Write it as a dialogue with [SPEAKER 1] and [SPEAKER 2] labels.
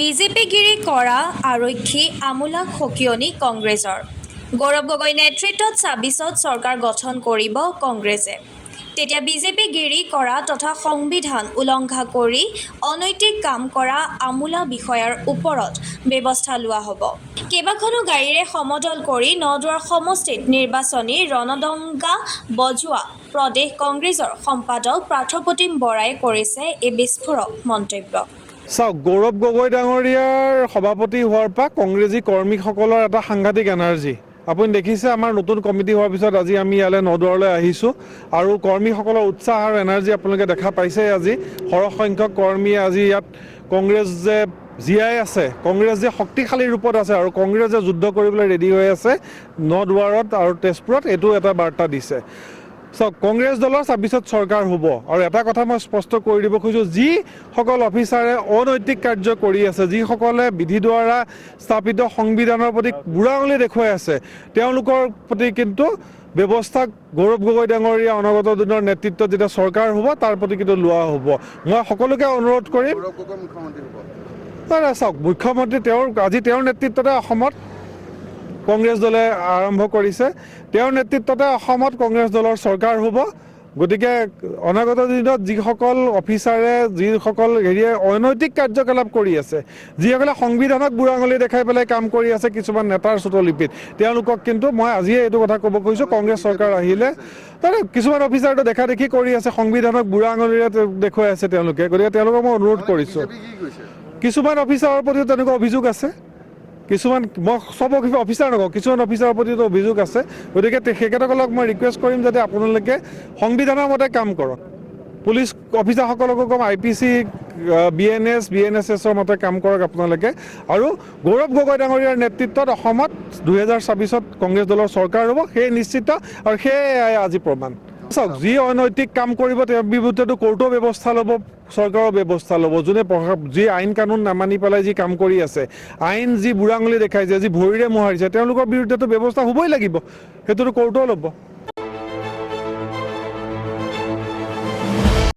[SPEAKER 1] বিজেপিগিৰি কৰা আৰক্ষী আমোলাক সকিয়নি কংগ্ৰেছৰ। গৌৰৱ গগৈ নেতৃত্বত ২৬ত চৰকাৰ গঠন কৰিব কংগ্ৰেছে। তেতিয়া বিজেপিগিৰি কৰা তথা সংবিধান উলংঘা কৰি অনৈতিক কাম কৰা আমোলা বিষয়াৰ ওপৰত ব্যৱস্থা লোৱা হ'ব। কেইবাখনো গাড়ীৰে সমদল কৰি নদুৱাৰ সমষ্টিত নিৰ্বাচনী ৰণদংগা বজোৱা প্ৰদেশ কংগ্ৰেছৰ সম্পাদক পাৰ্থপ্ৰতিম বৰাই কৰিছে এই বিস্ফোৰক মন্তব্য।
[SPEAKER 2] চাওক, গৌৰৱ গগৈ ডাঙৰীয়াৰ সভাপতি হোৱাৰ পৰা কংগ্ৰেছী কৰ্মীসকলৰ এটা সাংঘাতিক এনাৰ্জি আপুনি দেখিছে। আমাৰ নতুন কমিটি হোৱাৰ পিছত আজি আমি ইয়ালৈ নদুৱাৰলৈ আহিছোঁ আৰু কৰ্মীসকলৰ উৎসাহ আৰু এনাৰ্জি আপোনালোকে দেখা পাইছে। আজি সৰহ সংখ্যক কৰ্মীয়ে আজি ইয়াত কংগ্ৰেছ যে জীয়াই আছে, কংগ্ৰেছ যে শক্তিশালী ৰূপত আছে আৰু কংগ্ৰেছ যে যুদ্ধ কৰিবলৈ ৰেডি হৈ আছে নদুৱাৰত আৰু তেজপুৰত, এইটো এটা বাৰ্তা দিছে। চাওক, কংগ্ৰেছ দলৰ ২৬ত চৰকাৰ হ'ব আৰু এটা কথা মই স্পষ্ট কৰি দিব খোজোঁ, যিসকল অফিচাৰে অনৈতিক কাৰ্য কৰি আছে, যিসকলে বিধি দ্বাৰা স্থাপিত সংবিধানৰ প্ৰতি বুঢ়া আঙুলি দেখুৱাই আছে, তেওঁলোকৰ প্ৰতি কিন্তু ব্যৱস্থা গৌৰৱ গগৈ ডাঙৰীয়া অনাগত দিনৰ নেতৃত্বত যেতিয়া চৰকাৰ হ'ব তাৰ প্ৰতি কিন্তু লোৱা হ'ব। মই সকলোকে অনুৰোধ কৰিম, চাওক মুখ্যমন্ত্ৰী তেওঁৰ নেতৃত্বতে অসমত কংগ্ৰেছ দলে আৰম্ভ কৰিছে, তেওঁৰ নেতৃত্বতে অসমত কংগ্ৰেছ দলৰ চৰকাৰ হ'ব। গতিকে অনাগত দিনত যিসকল অফিচাৰে যিসকল অনৈতিক কাৰ্যকলাপ কৰি আছে, যিসকলে সংবিধানক বুঢ়া আঙুলি দেখাই পেলাই কাম কৰি আছে কিছুমান নেতাৰ চুটলিপিত, তেওঁলোকক কিন্তু মই আজিয়ে এইটো কথা ক'ব খুজিছোঁ, কংগ্ৰেছ চৰকাৰ আহিলে কিছুমান অফিচাৰটো দেখা দেখি কৰি আছে, সংবিধানক বুঢ়া আঙুলিৰে দেখুৱাই আছে তেওঁলোকে। গতিকে তেওঁলোকক মই অনুৰোধ কৰিছোঁ, কিছুমান অফিচাৰৰ প্ৰতিও তেনেকুৱা অভিযোগ আছে, কিছুমান মই চব অফিচাৰ নকওঁ, কিছুমান অফিচাৰৰ প্ৰতিতো অভিযোগ আছে। গতিকে তেখেতসকলক মই ৰিকুৱেষ্ট কৰিম যাতে আপোনালোকে সংবিধানৰ মতে কাম কৰক। পুলিচ অফিচাৰসকলকো কম IPC BNSSৰ মতে কাম কৰক আপোনালোকে। আৰু গৌৰৱ গগৈ ডাঙৰীয়াৰ নেতৃত্বত অসমত ২০২৬ত কংগ্ৰেছ দলৰ চৰকাৰ হ'ব, সেয়ে নিশ্চিত আৰু সেয়াই আজি প্ৰমাণ। চাওক, যি অনৈতিক কাম কৰিব তেওঁৰ বিৰুদ্ধেতো কোৰ্টৰ ব্যৱস্থা ল'ব, চৰকাৰৰ ব্যৱস্থা ল'ব। যি আইন কানুন নামানি পেলাই যি কাম কৰি আছে, আইন যি বুঢ়া আঙুলি দেখাইছে, যি ভৰিৰে মোহাৰিছে, তেওঁলোকৰ বিৰুদ্ধেতো ব্যৱস্থা হ'বই লাগিব, সেইটোতো কোৰ্টেও ল'ব।